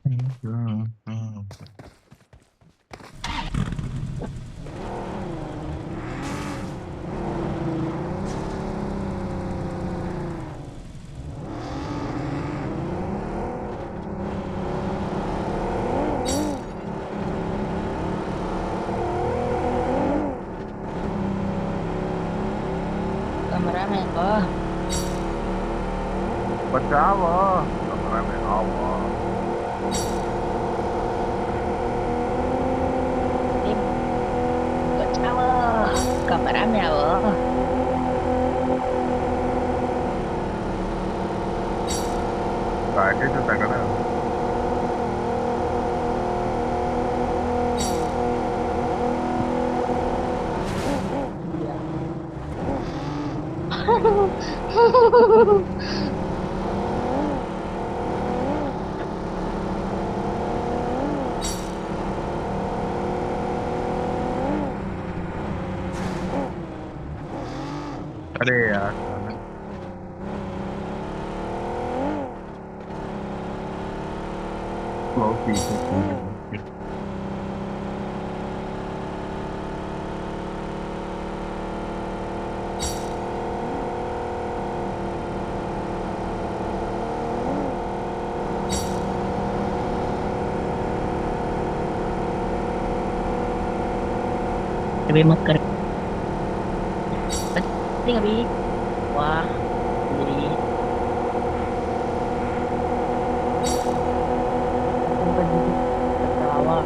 कमरा में हो? बचाव, कमरा में आओ। ए, बचाओ, कमरा में आओ। काटे से तगड़ा। या। अरे यार साला, बहुत पीछे छूट गए। अबे मत कर। बच अभी। वाह मेरी। तुमको जीती। बतावा।